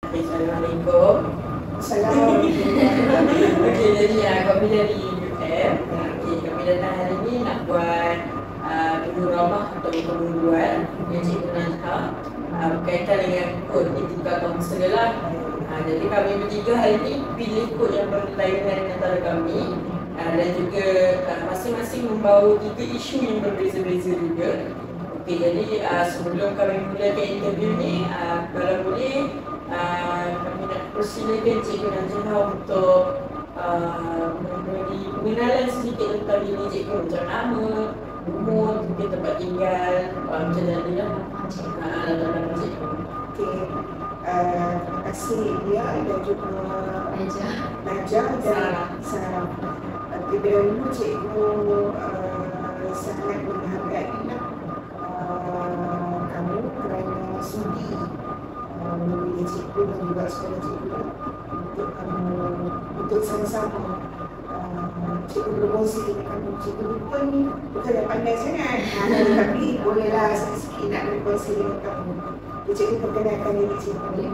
Assalamualaikum. Assalamualaikum. Okey, jadi kami dari UM. Okey, kami datang hari ni nak buat dulu ramah atau pengunduan yang Cikgu Najha berkaitan dengan kod etika kaunselor lah. Jadi kami bertiga hari ni pilih kod yang berlainan antara kami dan juga masing-masing membawa 3 isu yang berbeza-beza juga. Okey, jadi sebelum kami mulakan interview ni, kalau boleh kami nak persilakan Cikgu Najha untuk memberi pengenalan sedikit tentang diri Cikgu, macam nama, umur, mungkin tempat tinggal, macam tadi lah. Latar Cikgu. Okey, terima kasih Lia dan juga Najah dan Sarah. Terlebih dahulu Cikgu sangat menghargai kamu kerana sudi memilih Cikgu dan juga sekolah Cikgu untuk sama-sama Cikgu berkongsi dengan kamu. Cikgu pun bukan yang pandai sangat, tapi bolehlah sikit-sikit nak berkongsi dengan kamu. Cikgu perkenalkan diri Cikgu.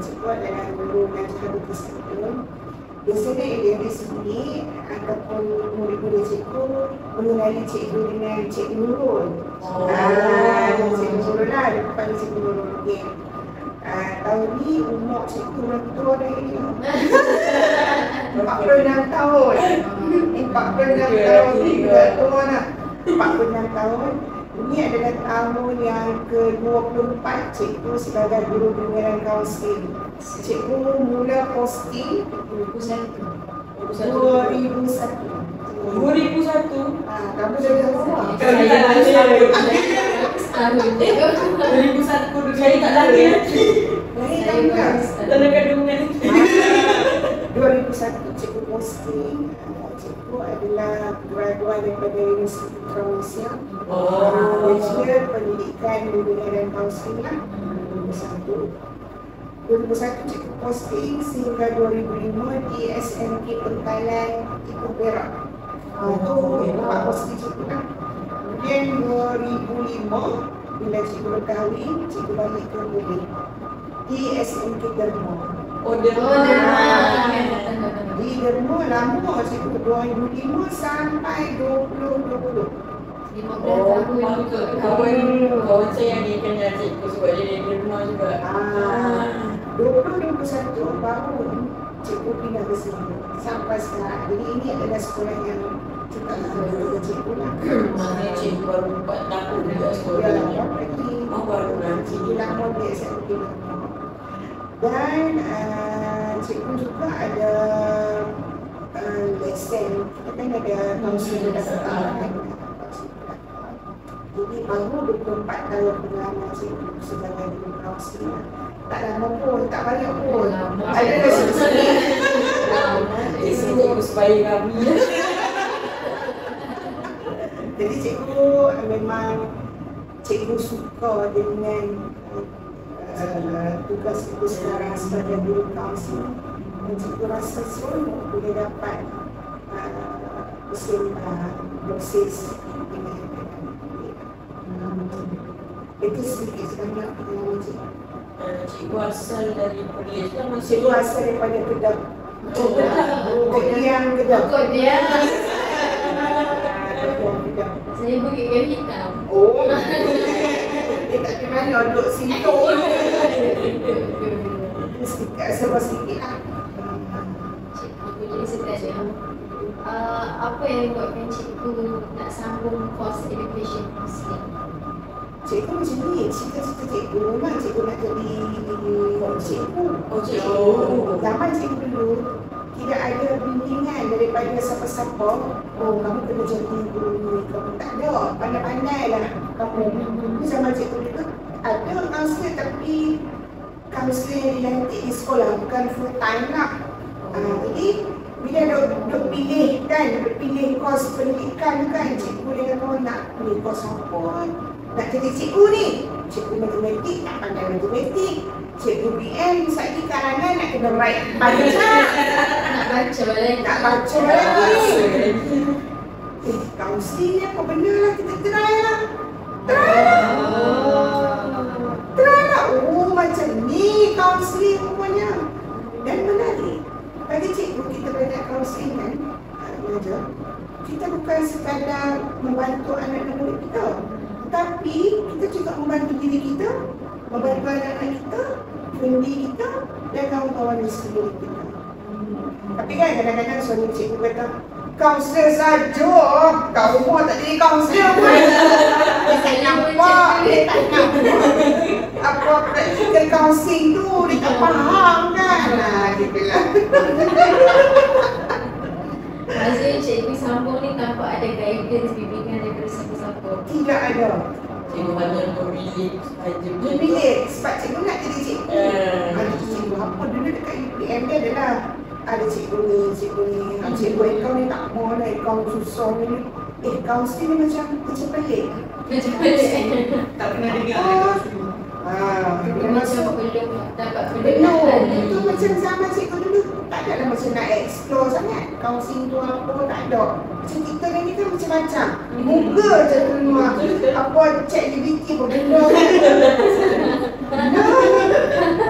Cikgu adalah guru Najha Buku Satu. Biasanya yang di sini ataupun murid-murid Cikgu mengenali Cikgu dengan Cikgu Nurul. Cikgu Nurul lah, dia panggil Cikgu Nurul. Okay. Tahun ni umur Cikgu berapa tua dah ini? 46 tahun. 46 tahun ni dah tua lah. 46 tahun. Ini adalah tahun yang ke-24 Cikgu sebagai guru bimbingan kaunseling. Cikgu mula posting 2001. 2001? Kamu dah lama. Kami tak lahir. 2001 saya tak lahir. Lahir tahun dah. Dalam kandungan. 2001 Cikgu posting. Cikgu adalah graduan daripada Universiti Putra Malaysia. Bachelor Pendidikan Bimbingan dan Kaunseling lah. 2001 Cikgu posting sehingga 2005 di SMK Pentalan Ipoh Perak. Itu tempat posting Cikgu lah. Kemudian 2005 bila Cikgu berkahwin, Cikgu balik ke Bukit di SMK Derma. Di Derma lama Cikgu, 2005 sampai 2020. 15 tahun. Kawan saya yang dia kenal Cikgu sebab dia dari rumah juga. 2021 baru Cikgu pindah ke sini sampai sekarang. Jadi ini adalah sekolah yang kita ada Cikgu lah. Maknanya Cikgu baru 4 tahun juga sekolah ni. Baru nanti. Lama di SMK. Dan Cikgu juga ada lesen. Kita kan ada kaunseling dasar. Jadi baru 24 tahun pengalaman Cikgu sebagai guru kaunseling. Tak lama pun, tak banyak pun. Ada lesen. Cikgu supaya kami. Jadi Cikgu memang Cikgu suka dengan tugas Cikgu sekarang sebagai guru kaunseling. Dan Cikgu rasa seronok boleh dapat proses dengan itu sedikit sebanyak pengalaman Cikgu. Cikgu asal dari Perlis kan? Cikgu asal daripada Kedah. Kodiang Kedah. Kodiang. Kedah. Saya Bukit Kayu Hitam. Oh. Dia tak kenal duduk situ. Serba sikit lah. Cikgu, jadi saya tanya, apa yang buatkan Cikgu nak sambung course education counselling? Cikgu macam ni, cita-cita Cikgu memang Cikgu nak jadi Cikgu. Zaman Cikgu dulu tidak ada bimbingan daripada siapa-siapa. Oh, kamu kena jadi guru ni, kamu tak ada. Pandai-pandai lah kamu. Zaman Cikgu dulu ada kaunselor tapi kaunselor yang dilantik di sekolah, bukan full time lah. Jadi bila duk pilih kan, pilih kos pendidikan kan, Cikgu dengan kawan nak pilih kos apa? Nak jadi cikgu ni, cikgu matematik tak pandai matematik, cikgu BM misalnya karangan nak kena baca, nak baca lagi, kaunseling ni apa benda lah, kita try lah. Oh macam ni kaunseling pun saja, kita bukan sekadar membantu anak-anak murid kita, tapi kita juga membantu diri kita, membantu anak-anak kita, family kita dan kawan-kawan di sekeliling kita. Tapi kan kadang-kadang suami cikgu kata, kaunselor saja, kau umur tak jadi kaunselor pun. Dia tak nampak, dia tak nampak apa practical counselling tu, dia tak faham kan. Dia bilang. Maksudnya cikgu sambung ni tanpa ada guidance bimbingan daripada siapa-siapa. Tidak ada. Cikgu banyak memilih sahaja. Memilih sebab cikgu nak jadi cikgu. Ada cikgu apa dulu dekat UPM dia adalah ada cikgu ni, cikgu kau ni tak mau lah, kau susah ni. Counselling ni macam pelik. Macam pelik. Tak pernah dengar. Macam belum dapat Belum, pendengaran itu lagi. macam zaman cikgu dulu. Tak adalah macam nak explore sangat. Counselling tu apa, tak ada. Macam kita ni kan macam-macam. Google je keluar. Apa, chat GPT pun benda kan.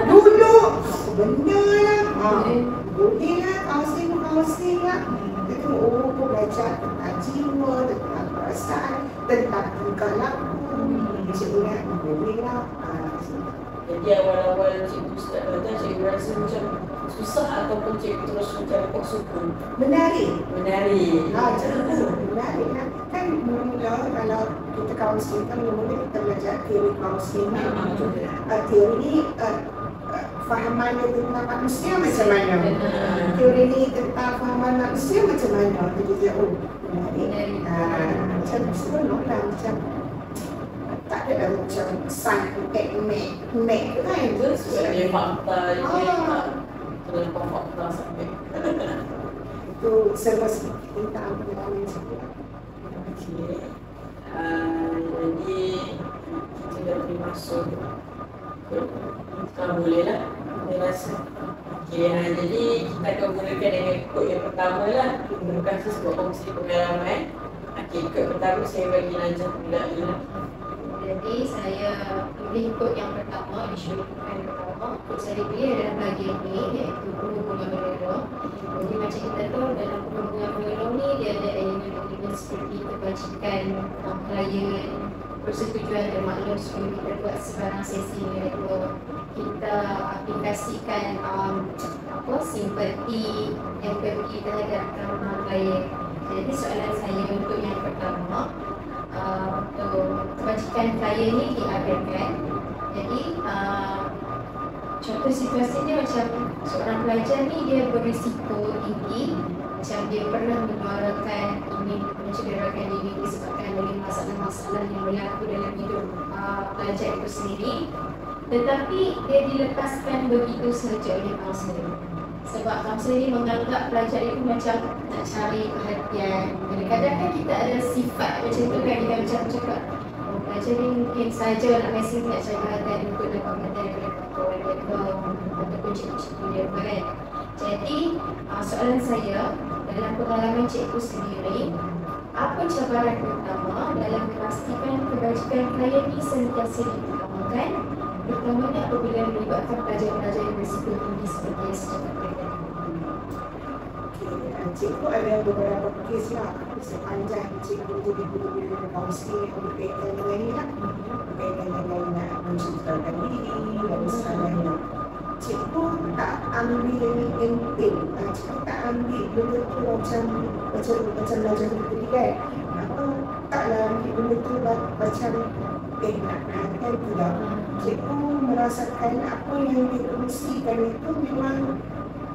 Dulu, apa benda lah. Boleh lah, counselling lah. Kita tengok, kau belajar tentang jiwa, tentang perasaan, tentang tingkah laku. Cikgu nak, boleh lah. Jadi awal-awal cikgu start belajar, cikgu rasa macam susah ataupun cikgu terus macam kok suku. Menarik. Menarik. Cikgu menarik lah. Kan mula kalau kita counselling kan mula kita belajar teori counselling. Teori ni fahaman dia tentang manusia macam mana. Teori ni tentang fahaman manusia macam mana. Jadi dia menarik. Macam seronok lah, macam tak ada lah macam sun, mek tu kan. Sebenarnya fakta je. Terlampau fakta sampai. Itu serba sedikit tentang pengalaman saya. Okey. Jadi kita dah boleh masuk. Boleh lah. Saya rasa. Okey, jadi kita akan gunakan dengan kod yang pertama lah. Terima kasih sebab kongsi pengalaman. Okey, kod pertama saya bagi Najah pula ni lah. Jadi saya pilih kod yang pertama, insyurkan pertama. Kod saya pilih adalah bahagian ni, iaitu bunga menolong. Jadi macam kita tahu dalam bunga menolong ni dia ada elemen-elemen seperti kebajikan, klien, persetujuan dan maklum sebelum kita buat sebarang sesi, iaitu kita aplikasikan simpati, empati terhadap klien. Jadi soalan saya untuk yang pertama, untuk kebajikan klien ni diadakan. Jadi contoh situasinya macam seorang pelajar ni dia berisiko tinggi, macam dia pernah menyuarakan ingin mencederakan diri disebabkan oleh masalah-masalah yang berlaku dalam hidup pelajar itu sendiri, tetapi dia dilepaskan begitu sahaja oleh kaunselor. Sebab kaunselor ni menganggap pelajar itu macam nak cari perhatian. Kadang-kadang kan kita ada sifat macam tu kan, kita macam cakap pelajar ni mungkin saja nak mesej nak cari perhatian untuk dapat perhatian daripada kawan dia ataupun cikgu-cikgu dia kan. Jadi soalan saya, dalam pengalaman cikgu sendiri, apa cabaran utama dalam memastikan kebajikan klien ini sentiasa diutamakan, terutamanya apabila melibatkan pelajar-pelajar yang berisiko tinggi seperti yang saya katakan? Cikgu ada beberapa kes lah sepanjang cikgu jadi guru-guru kaunseling yang berkaitan dengan ini lah, berkaitan dengan nak menciptakan diri dan sebagainya. Cikgu tak ambil enteng, cikgu tak ambil benda tu macam belajar tadi kan. Taklah ambil benda tu macam nak perhatikan tidak. Cikgu merasakan apa yang dia kongsikan itu memang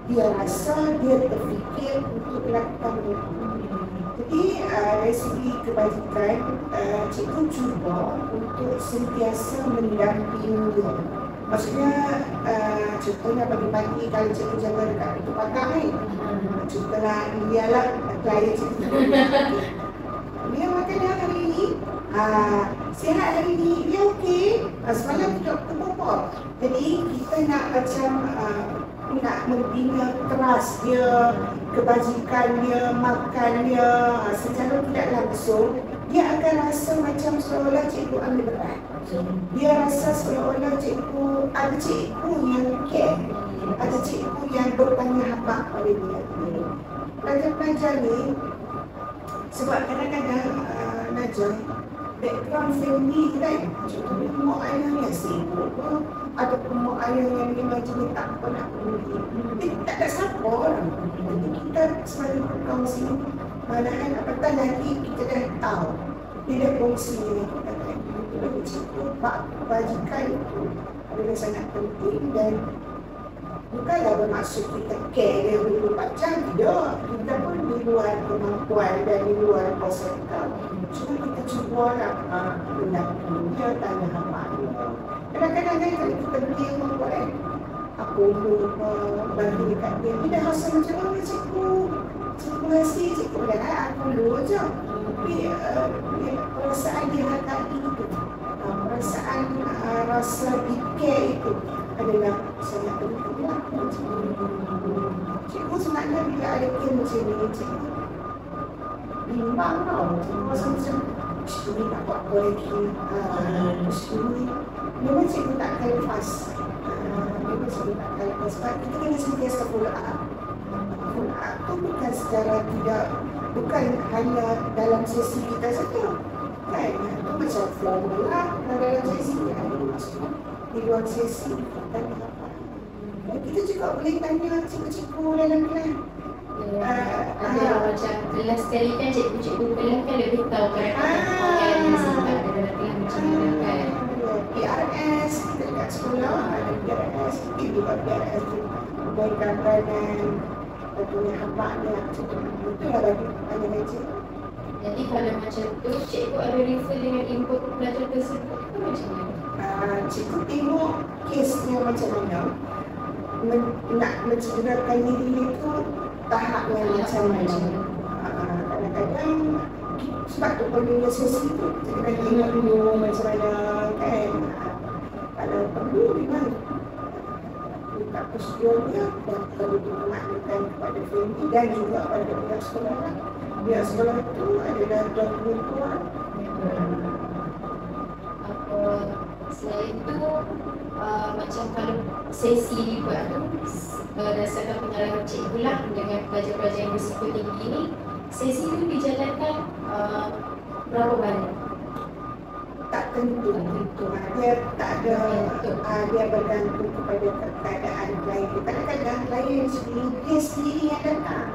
dia rasa, dia terfikir untuk lakukan itu. Jadi dari segi kebajikan, cikgu cuba untuk sentiasa mendampingi. Maksudnya, contohnya pagi-pagi kalau cikgu jaga dekat pintu pagar ni, contohlah India lah, klien cikgu. Dia makan dah hari ini, sihat hari ini, dia okey. Semalam tidak apa-apa. Jadi kita nak macam nak membina keras dia, kebajikan dia, makan dia secara tidak langsung, dia akan rasa macam seolah cikgu ambil berat. Dia rasa seolah-olah ada cikgu yang care. ada cikgu yang bertanya habaq pada dia. Pelajar-pelajar ni, sebab kadang-kadang Najah, background family kan, contohnya mak ayah yang sibuk ke, ataupun mak ayah yang memang jenis tak apa nak peduli. Tak ada siapa orang. Jadi kita selalu berkongsi, malahan apatah lagi kita dah tahu. Bila kongsi dengan kita kan, itu bagi cikgu, bajikan itu adalah sangat penting dan bukanlah bermaksud kita care dia 24 jam, tidak. Kita pun di luar kemampuan dan di luar kuasa kita. Cuma kita cuba lah dia tanya apa dia. Kadang-kadang kan kalau kita beli rumah kan, aku bantu dekat dia. Dia dah rasa macam mana cikgu? Cikgu kasih, cikgu dah aku dulu je. Tapi perasaan dia hargai itu. Perasaan rasa di-care itu adalah sangat penting lah. Cikgu sebenarnya bila ada care macam ni, cikgu bimbang tau. Cikgu rasa macam, cikgu ni tak buat apa lagi. Cikgu ni, memang cikgu takkan lepas. Memang cikgu takkan lepas. Sebab kita kena sentiasa follow up. Follow up tu bukan secara tidak, bukan hanya dalam sesi kita saja. Kan? Itu macam formula dalam sesi ni ada maksudnya. Di luar sesi tanya apa. Kita juga boleh tanya cikgu-cikgu dalam kelas. Ada macam kelas sekali kan cikgu-cikgu kelas kan lebih tahu karakter yang sifat dalam kelas macam mana kan. PRS kita dekat sekolah ada PRS, kita juga PRS tu memberikan peranan punya habaqnya. Itulah bagi tanya cikgu. Jadi kalau macam tu cikgu ada refer dengan input pelajar tersebut tu macam mana? Cikgu tengok kesnya macam mana, nak mencederakan diri itu tahapnya macam mana. Kadang-kadang sebab tu perlunya sesi tu kita kena tengok dulu macam mana kan. Kalau perlu memang buka prosedurnya dan perlu dimaklukan kepada family dan juga pada pihak sekolah. Pihak sekolah itu adalah dokumen keluar. Selain tu, macam kalau sesi dibuat tu berdasarkan pengalaman cikgu lah dengan pelajar-pelajar yang berisiko tinggi ni, sesi tu dijalankan berapa banyak? Tak tentu. Dia tak ada, dia bergantung kepada keadaan klien. Kadang-kadang klien sendiri, dia sendiri yang datang.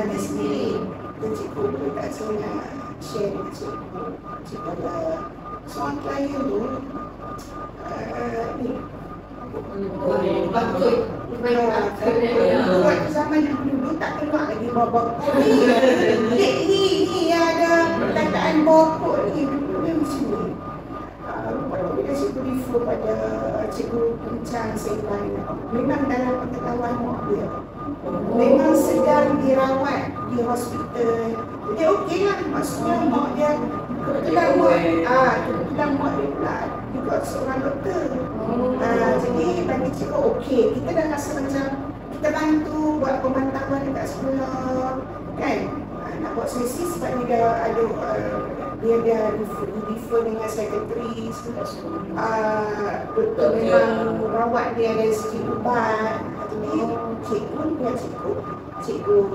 Dia sendiri. Dan cikgu boleh tak saya share dengan cikgu. Cikgu ada seorang klien tu, ni. Bakul. Waktu zaman dulu tak keluar lagi bawa bakul ni yang ada perkataan bakul ni. Dia macam ni. Bila cikgu refer pada cikgu bincang lain, memang dalam pengetahuan mak dia, memang sedang dirawat di hospital. Jadi okey lah, maksudnya mak dia kebetulan mak dia pula juga seorang doktor. Jadi bagi cikgu okey, kita dah rasa macam kita bantu buat pemantauan dekat sekolah kan. Nak buat sesi sebab dia dah ada dia refer dengan sekretaris. Doktor memang rawat dia dari segi ubat. Jadi cikgu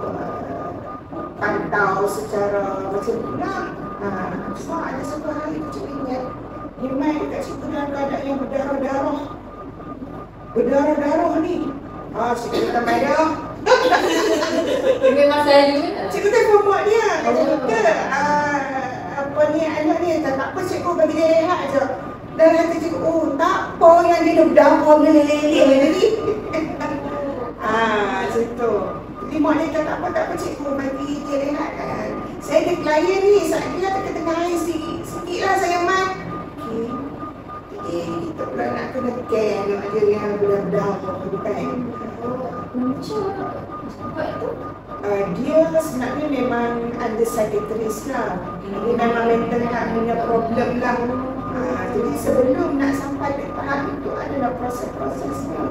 pantau secara macam tu lah. Cuma ada satu hal yang cikgu ingat, memang dekat cikgu dalam keadaan yang berdarah-darah ni. Cikgu tak marah. Memang selalu kan? Cikgu telefon mak dia. Kata, apa ni anak ni, tak apa cikgu bagi dia rehat je. Dan kata cikgu, oh tak apa yang dia dah berdarah meleleh tadi. Macam tu. Jadi mak dia kata, tak apa cikgu bagi dia rehat kan. Saya ada klien ni, saat dia tengah air sikit lah saya mat. Okay. Jadi kita pula nak kena care anak dia yang berdarah kan. Macam buat tu? Dia sebenarnya memang ada psychiatrist lah. Dia memang mental health punya problem lah. Jadi sebelum nak sampai ke tahap itu adalah proses-prosesnya.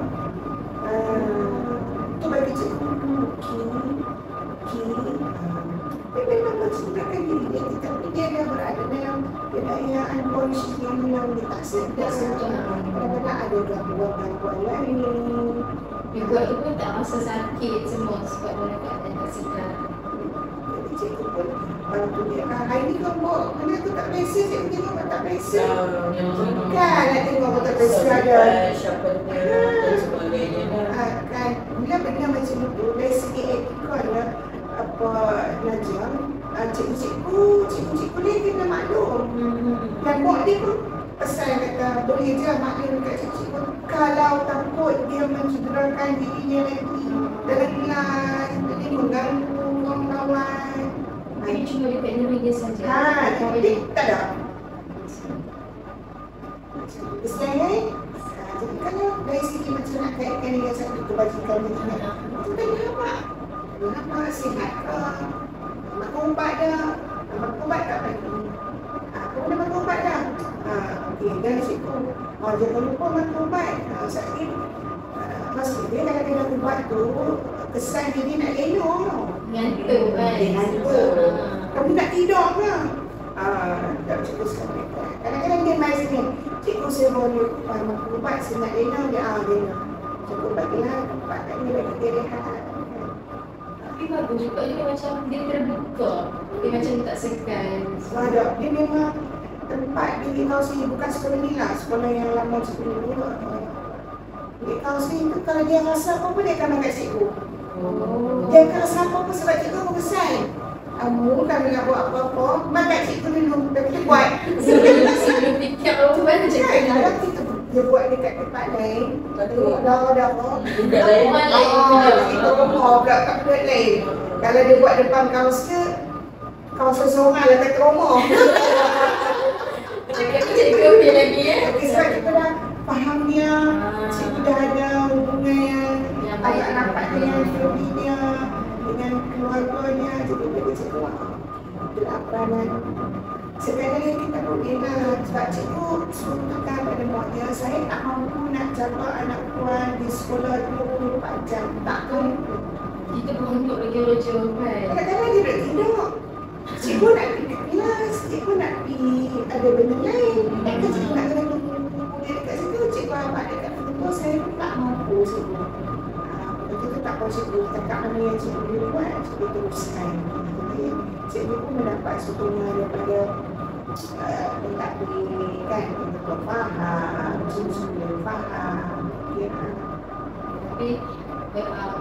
Itu bagi cikgu dia memang menceritakan diri dia, tetapi dia dah berada dalam keadaan kondisi yang dia tak sedar. Kadang-kadang ada gangguan lain. Dia buat tu pun tak rasa sakit semua sebab dalam keadaan tak sedar. Jadi cikgu pun bantu dia. Hari ni kau buat benda tu tak biasa, cikgu tengok tak biasa. Kan nak tengok kau tak biasa ada. Siapa dia dan sebagainya. Kan bila benda macam tu dari segi etika lah apa Najam, cikgu-cikgu ni kena maklum. Dan buat dia pun pesan kata boleh je maklum kat cikgu kalau takut dia mencederakan dirinya lagi dalam kelas, jadi mengganggu kawan-kawan. Ini cuma dekat negeri dia saja. Jadi tak ada. Pesan kan? Jadi kalau dari segi macam nak kaitkan dengan satu kebajikan ni, itu kan lama. Lama sihat ke? Makan ubat dah. Makan ubat tak lagi. Aku dah makan ubat dah. Okey, dan cikgu. Jangan lupa makan ubat. Sakit. Maksud dia kalau dia makan ubat tu, kesan dia nak elok tau. Ngantuk kan? Dia ngantuk. Kamu nak tidur ke? Tak cikgu sekarang. Kadang-kadang dia main sini. Cikgu saya boleh makan ubat, saya nak elok dia. Dia cikgu bagilah ubat kat ni bagi dia rehat. Tapi bagus juga dia macam dia terbuka. Dia macam tak segan. Ada. Dia memang tempat di kaunseling, bukan sekolah ni lah. Sekolah yang lama sebelum ni. Di kaunseling tu kalau dia rasa apa-apa dia akan makan cikgu. Dia akan rasa apa-apa sebab cikgu berkesan. Kamu kami nak buat apa-apa, makan cikgu dulu. Tapi dia buat. Sebelum fikir apa mana cikgu Kan, nak. kalau kita dia buat dekat tempat lain, dah apa? Bukan lain. Orang lain Kita rumah pula kat tempat lain. Kalau dia buat depan kaunselor seorang lah kata rumah. Cakap ni cikgu okey lagi Tapi sebab kita dah faham dia, cikgu dah ada hubungan yang agak rapat dengan family-nya, dengan keluarganya, jadi dia cakap, wah, itulah peranan. Sebenarnya kita boleh lah, sebab cikgu sebutkan pada muatnya, saya tak mampu nak jaga anak puan di sekolah 24 jam, tak mampu. kita beruntuk lagi orang jawapan. Kadang-kadang dia nak tidur. Cikgu nak pergi ke kelas, cikgu nak pergi ada benda lain. Kan cikgu nak kena tunggu dia dekat situ, cikgu abang dekat situ, saya pun tak mampu cikgu. Kita tak tahu cikgu, cakap mana yang cikgu boleh buat, cikgu teruskan. Jadi cikgu pun mendapat sokongan daripada minta beri kan, untuk faham, cikgu faham. Tapi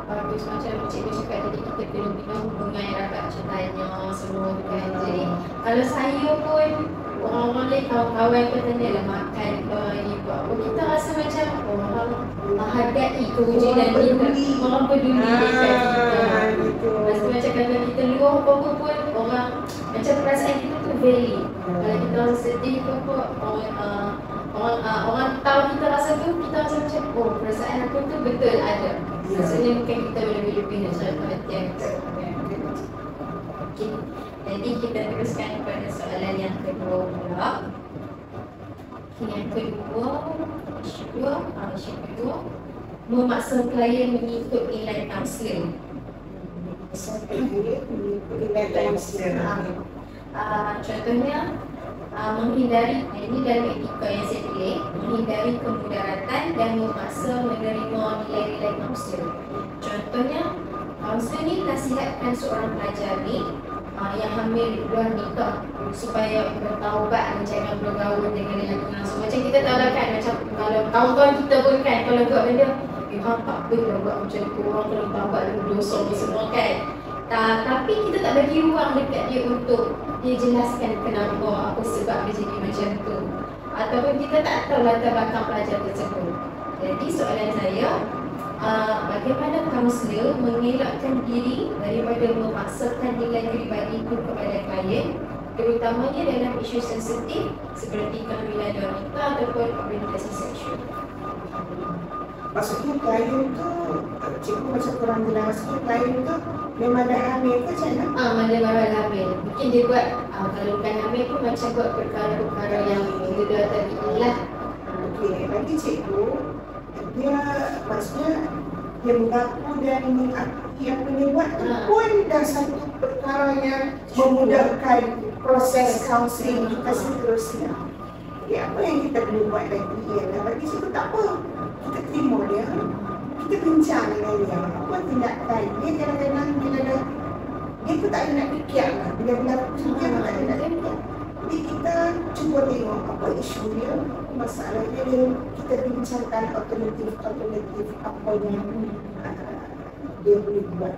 bagus macam cikgu cakap tadi, kita kena bina hubungan yang rapat macam tanya semua tu kan. Jadi kalau saya pun orang-orang lain, kawan-kawan pun tanya lah makan ke ni buat apa, kita rasa macam orang menghargai kewujudan kita, orang peduli dekat kita. Rasa macam kalau kita luar apa-apa pun orang macam perasaan kita tu valid. Kalau kita rasa sedih ke apa, orang tahu kita rasa tu, kita rasa macam oh perasaan aku tu betul ada. Maksudnya bukan kita berlebih-lebih nak cari perhatian. Okay. Jadi kita teruskan kepada soalan yang kedua pula. Yang kedua, memaksa klien mengikut nilai kaunseling. Contohnya menghindari, ini dalam etika yang saya pilih, menghindari kemudaratan dan memaksa menerima nilai-nilai kaunseling. Contohnya, kaunselor ni nasihatkan seorang pelajar ni yang hamil luar nikah supaya bertaubat dan jangan bergaul dengan lelaki langsung. Macam kita tahu lah kan, macam kalau kawan-kawan kita pun kan, kalau buat benda, tak apa dah buat macam tu, orang kena taubat dan dosa ni semua kan. Tapi kita tak bagi ruang dekat dia untuk dia jelaskan kenapa, apa sebab dia jadi macam tu. Ataupun kita tak tahu latar belakang pelajar tersebut. Jadi soalan saya, bagaimana kaunselor mengelakkan diri daripada memaksakan nilai peribadi itu kepada klien, terutamanya dalam isu sensitif seperti kehamilan wanita ataupun orientasi seksual? Maksudnya klien tu, cikgu macam kurang jelas, maksudnya klien tu memang dah hamil ke macam mana? Mana hamil. Mungkin dia buat, kalau bukan hamil pun macam buat perkara-perkara yang dia tadi lah. Okey, bagi cikgu, dia maksudnya dia mengaku dan mengakui apa dia buat tu pun dah satu perkara yang memudahkan proses kaunseling kita seterusnya. Jadi apa yang kita perlu buat lagi ialah bagi cikgu tak apa, kita terima dia, kita bincang dengan dia, apa tindakan dia kadang-kadang dia pun tak ada nak fikir lah. Bila berlaku dia pun tak ada nak fikir. Jadi kita cuba tengok apa isu dia, masalah dia, kita bincangkan alternatif apa yang dia boleh buat.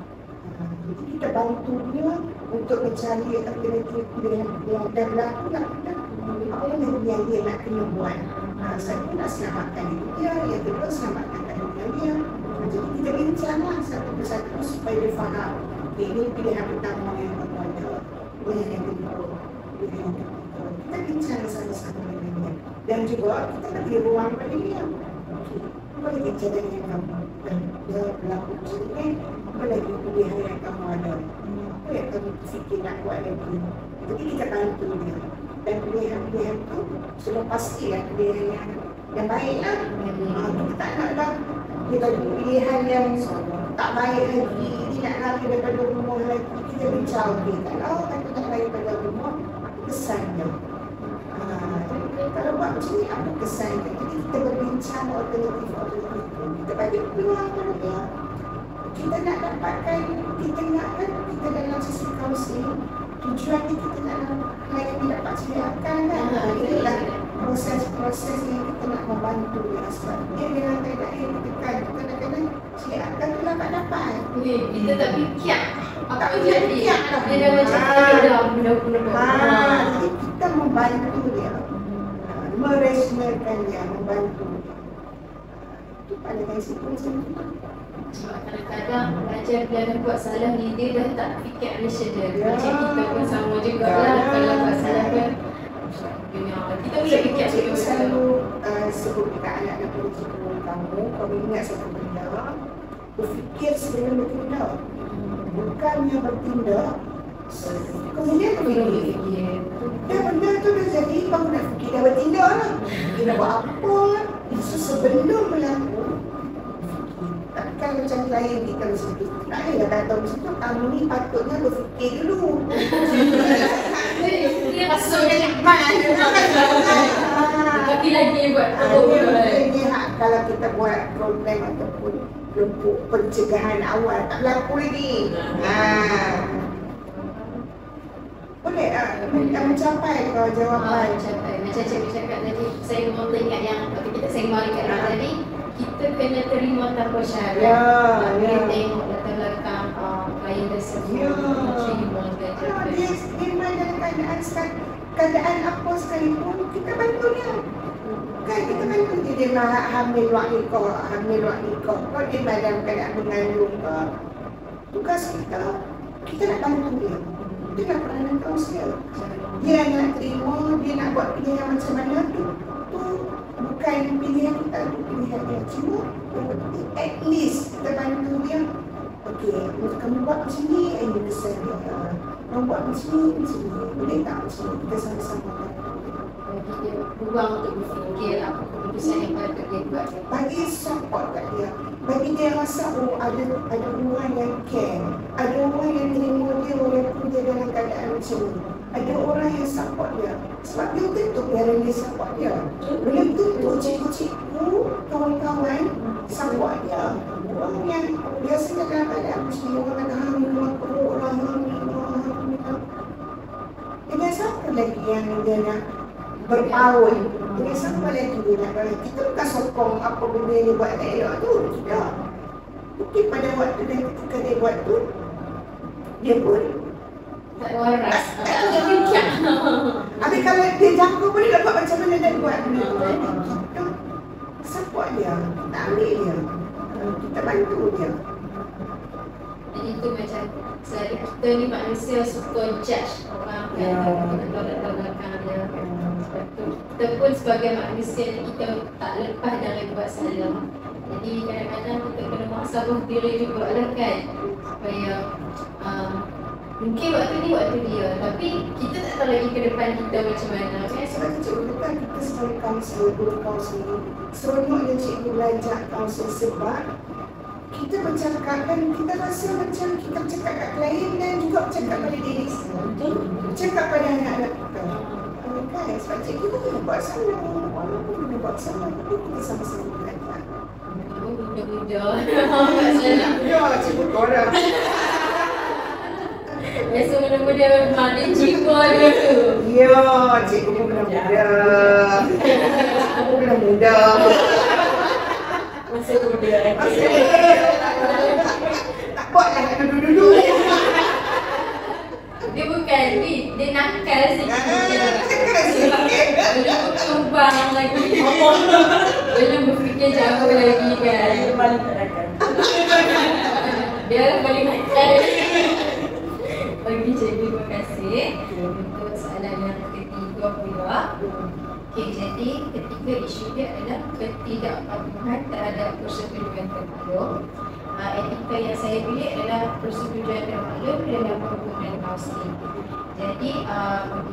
Jadi kita bantu dia untuk mencari alternatif yang dah berlaku lah. Apa yang dia nak kena buat. Satu nak selamatkan diri dia, yang kedua selamatkan kandungan dia. Jadi kita bincanglah satu persatu supaya dia faham. Ini pilihan pertama yang ada, pilihan yang kedua, pilihan yang ketiga. Kita bincang sama-sama dengan dia. Dan juga kita beri ruang pada dia. Apa lagi cadangan yang kamu dah berlaku macam ni? Apa lagi pilihan yang kamu ada? Apa yang kamu fikir nak buat lagi? Jadi kita bantu dia. Dan pilihan-pilihan tu sudah pastilah pilihan yang baik lah. Kita tak naklah dia bagi pilihan yang tak baik lagi, dia nak lari daripada rumah lagi. Kita bincang dia, kalau aku tak lari daripada rumah, kesan dia. Kalau buat macam ni, apa kesan dia? Jadi kita berbincang alternatif. Kita bagi peluang pada dia. Kita nak dapatkan, kita dalam sesi kaunseling, tujuan kita nak klien dia dapat sediakan kan. Inilah proses yang kita nak membantu dia. Sebab dia dengan keadaan yang ditekan, kadang-kadang sediakan tu dapat. Kita tak fikir. Tak jadi. Dia dah macam dah benda-benda. Jadi kita membantu dia. Meresmelkan dia, membantu dia. Itu pandangan situ macam tu. Sebab kadang-kadang pelajar bila dah buat salah ni, dia dah tak fikir Malaysia dia. Macam kita pun sama juga lah. Kalau buat salah pun kita boleh fikir Cikgu selalu sebut dekat anak-anak cikgu kamu ingat satu benda, berfikir sebelum bertindak. Bukannya bertindak kemudian berfikir. Dan benda tu dah jadi, kamu nak fikir dah bertindak lah. Dia nak buat apa, itu sebelum berlaku. Takkan macam klien kita mesti tak payah dah tahu macam tu, kamu ni patutnya berfikir dulu. Dia masuk dia tapi lagi buat kalau kita buat program ataupun kelompok pencegahan awal tak berlaku lagi. Boleh mencapai ke jawapan? Mencapai. Macam cikgu cakap tadi, saya mahu teringat yang waktu kita sembang dekat tadi, kita kena terima tanpa syarat. Kita tengok latar belakang klien tersebut, terima dan jawapan. Dia dalam keadaan apa sekalipun, kita bantu dia. Kan kita bantu dia hamil wak nikah. Kalau dia dalam keadaan mengandung ke, tugas kita nak bantu dia. Dia nak peranan kaunselor. Dia nak terima, dia nak buat pilihan macam mana tu bukan pilihan kita, tu pilihan dia. Cuma at least kita bantu dia. Okey, untuk kamu buat macam ni, ini kesan dia. Kamu buat macam ni, boleh tak macam ni? Kita sama-sama bagi dia ruang untuk berfikir apa keputusan yang patut dia buat. Bagi support kat dia. Bagi dia rasa ada orang yang care. Ada orang yang terima dia walaupun dia dalam keadaan macam ni. Ada orang yang support dia. Sebab dia tentu biarkan dia support dia. Belum tentu cikgu-cikgu, kawan-kawan support dia. Orang yang biasanya dalam keadaan macam ni, orang ada hamil, orang hamil. Dengan siapa lagi yang dia nak berpaul? Dengan siapa lagi dia nak berpaul? Kita bukan sokong apa benda dia buat tak elok tu. Tidak. Mungkin pada waktu dan ketika dia buat tu, dia pun tak waras. Habis kalau dia jangka boleh dapat macam mana dia buat benda tu. Kita support dia, kita ambil dia, kita bantu dia. Jadi itu macam selalu kita ni manusia suka judge orang kan, kita tahu latar belakang dia. Sebab tu kita pun sebagai manusia ni kita tak lepas dari buat salah. Jadi kadang-kadang kita kena muhasabah diri juga lah kan, supaya mungkin waktu ni waktu dia, tapi kita tak tahu lagi ke depan kita macam mana kan. Sebab tu cikgu kan kita sebagai kaunselor, guru kaunselor, seronoknya cikgu belajar kaunselor sebab kita bercakap dan kita rasa macam kita bercakap kat klien dan juga bercakap pada diri sendiri, bercakap pada anak-anak kita. Kan? Sebab cikgu tu kena buat sama, walaupun kena buat sama, tapi kita sama-sama belajar. muda. Masalah. Ya, cikgu korang. Biasa muda-muda ada jiwa dia tu. Ya, cikgu pun kena muda. Cikgu pun kena muda. Masa kemudian Tak buat lah kat dulu-dulu. Dia bukan, dia nakal sikit. Belum berkembang lagi. Belum berfikir jauh lagi kan. Dia paling tak akan. Dia paling nakal. Bagi cikgu, terima kasih untuk soalan yang ketiga pula. Okey, jadi ketiga isu dia adalah ketidakpatuhan terhadap persetujuan termaklum. Etika yang saya pilih adalah persetujuan termaklum dalam hubungan kaunseling. Jadi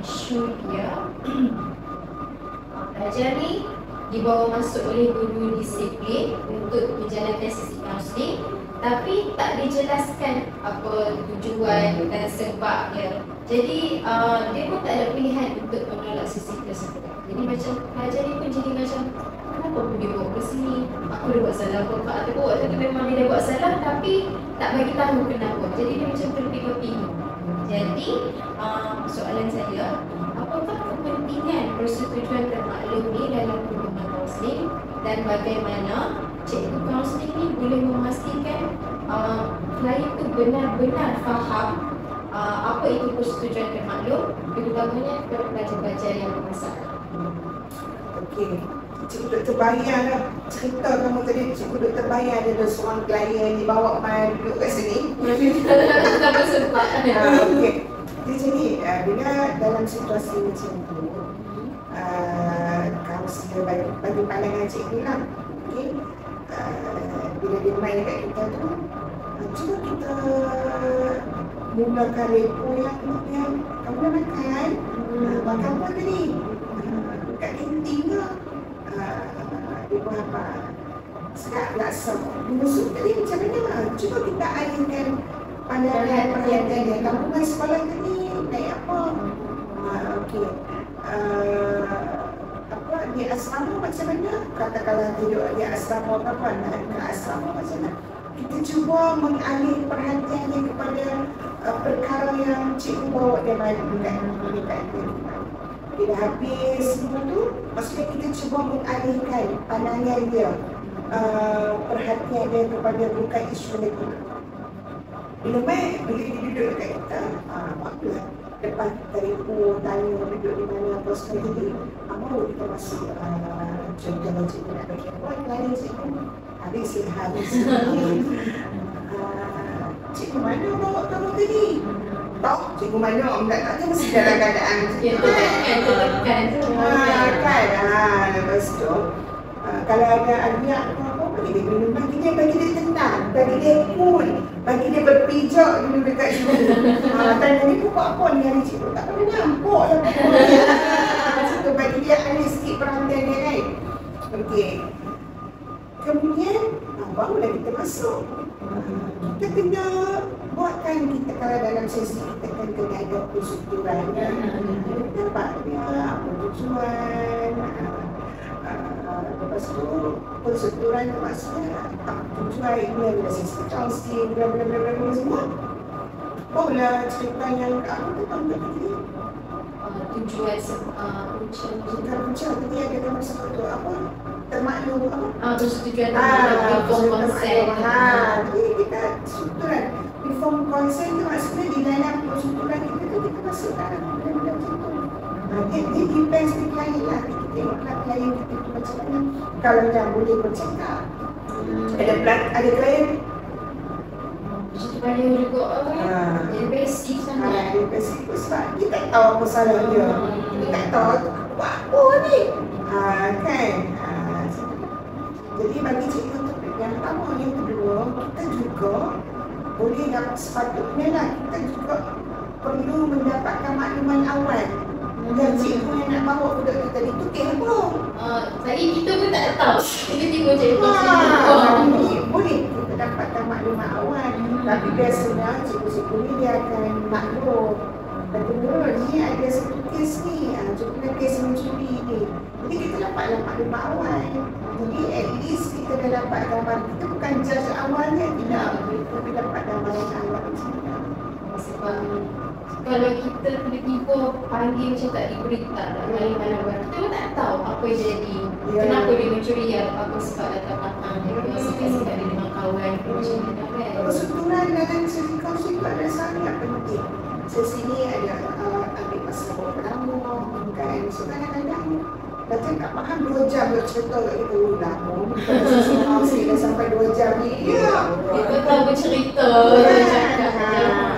isu dia pelajar ni dibawa masuk oleh guru disiplin untuk menjalankan sesi kaunseling, tapi tak dijelaskan apa tujuan dan sebabnya. Jadi dia pun tak ada pilihan untuk menolak sesi tersebut. Jadi macam pelajar ni pun jadi macam, kenapa aku dia bawa ke sini? Aku dah buat salah apa? Atau waktu tu memang dia dah buat salah tapi tak bagi tahu kenapa. Jadi dia macam terpinga-pinga. Jadi soalan saya, apakah kepentingan persetujuan termaklum ni dalam hubungan kaunseling dan bagaimana cikgu kaunseling ni boleh memastikan klien tu benar-benar faham apa itu persetujuan termaklum, terutamanya kepada pelajar-pelajar yang bermasalah. Okey, cikgu Dr. Bahia lah cerita kamu tadi. Cikgu Dr. Bahia ada seorang klien dibawa main duduk kat sini. Tak bersempat. Okey, jadi bila dalam situasi macam tu, kaunselor bagi pandangan cikgu lah. Okey, bila dia main dekat kita tu, cuba kita mulakan repo yang kamu dah makan. Makan apa tadi? Kat kantin ke? Dia buat apa? Sekat laksa. Busuk tadi macam mana? Cuba kita alihkan pandangan perhatian dia. Kamu main sekolah tadi naik apa? Okey. Apa di asrama macam mana? Katakanlah tidur di asrama apa? Nak ke asrama macam mana? Kita cuba mengalih perhatian dia kepada perkara yang cikgu bawa dia main dekat dia. Dia dah habis semua tu, maksudnya kita cuba mengalihkan pandangan dia, perhatian dia kepada bukan isu lagi. Bila dia duduk dekat kita, bagulah. Lepas kita repo, tanya duduk di mana, apa sekali, baru kita masih contoh cikgu nak bagi apa, lari cikgu. Habis. Cikgu mana bawa kamu tadi? Tahu cikgu mana? Tak tahu mesti dalam keadaan Tekan. kan? Lepas tu kalau ada anak apa bagi dia minum, bagi dia tenang, bagi dia cool, bagi dia berpijak dulu dekat sini. Tanya ni buat apa ni hari cikgu? Tak pernah nampak lah. Situ bagi dia alih sikit perhatian dia kan. Okey. Kemudian barulah kita masuk. Kita kena buatkan kita kalau dalam sesi kita kan kena ada persetujuan. Dapatnya apa tujuan. Lepas tu persetujuan maksudnya tujuan ini adalah sesi counseling bla semua. Barulah cerita yang kamu tentang tadi. Tujuan Punca tadi ada masa tu apa? Termaklum apa? Persetujuan inform consent. Jadi kita strukturan inform consent tu maksudnya di dalam strukturan kita masukkan benda-benda macam tu. Dia depends di klien lah. Kita tengoklah klien kita tu macam mana. Kalau yang boleh bercakap, ada klien Supaya juga dia basic sangat. dia basic sebab dia tak tahu apa salah dia. Dia tak tahu buat apa ni. Kan? Jadi bagi cikgu tu yang pertama, yang kedua, kita juga boleh dapat sepatutnya lah, kita juga perlu mendapatkan makluman awal. Dan cikgu yang nak bawa budak kita tadi tu apa? Tadi kita pun tak tahu. Tiba-tiba cikgu boleh kita dapatkan maklumat awal. Tapi biasanya cikgu-cikgu ni dia akan maklum Betul, ni ada satu kes ni, contohnya kes mencuri ni. Jadi kita dapat maklumat awal. Jadi at least kita dah dapat gambar. Kita bukan judge awalnya, tidak. Kita dapat gambaran awal macam mana. Sebab kalau kita tiba-tiba panggil macam tak diberita tak mana-mana barang, kita pun tak tahu apa yang jadi. Ya. Kenapa dia mencuri, apa sebab latar belakang dia, sikap-sikap dia dengan kawan macam mana kan. Persetujuan dalam sesi kaunseling itu ada sangat penting. Sesi ni ada ambil masa berapa lama kan. So kadang-kadang macam tak faham 2 jam nak cerita kat kita lama. Kalau sesi kaunseling dah sampai 2 jam ni. Ya. Kita tahu bercerita, cakap.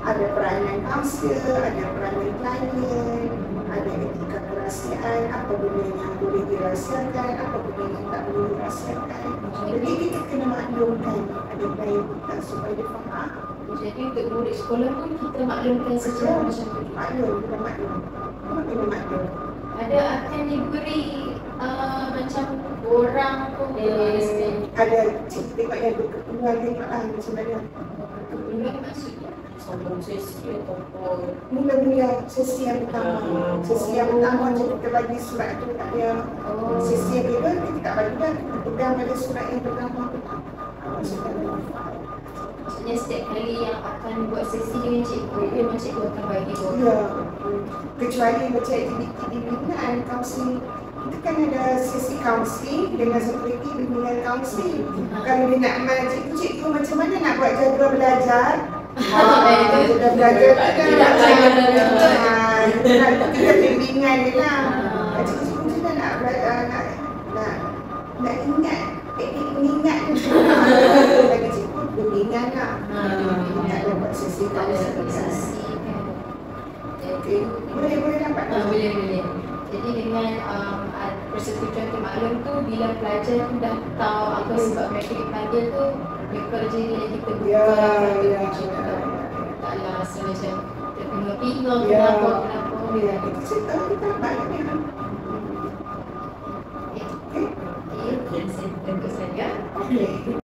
Ada peranan kaunselor, ada peranan klien, ada etika kerahsiaan, apa benda yang boleh dirahsiakan, apa benda yang tak boleh dirahsiakan. Jadi kita kena maklumkan ada klien kita supaya dia faham. Jadi untuk murid sekolah pun kita maklumkan secara macam tu. Maklum, kita maklum. Kita kena maklum. Ada akan diberi macam orang pun Ada cikgu tengok yang berkepentingan tengoklah macam mana. kebetulan maksudnya. Sambung sesi ataupun Mula-mula sesi yang pertama. Sesi yang pertama macam kita bagi surat tu tak ada. Sesi yang kedua kita tak bagi dah. Kita pegang pada surat yang pertama. Maksudnya setiap kali yang akan buat sesi dengan cikgu, memang cikgu akan bagi orang. Ya. Kecuali macam aktiviti bimbingan kaunseling. Kita kan ada sesi kaunseling dengan seperti bimbingan kaunseling. Kalau dia nak main cikgu macam mana nak buat jadual belajar. Jadual belajar tu kan macam kita bimbingan dia lah. Cikgu macam mana nak belajar, nak ingat teknik mengingat tu. Bagi cikgu bimbingan lah. Tak ada buat sesi kaunseling. Okey, boleh dapat. Boleh. Jadi dengan persetujuan kemaklum tu, bila pelajar tu dah tahu apa sebab mereka dipanggil tu, mereka jadi yang kita buka. Ya. Taklah rasa macam terpinga-pinga Ya. kenapa. Ya, kita cerita kita banyak ni. Okey. Terima kasih saja. Okey.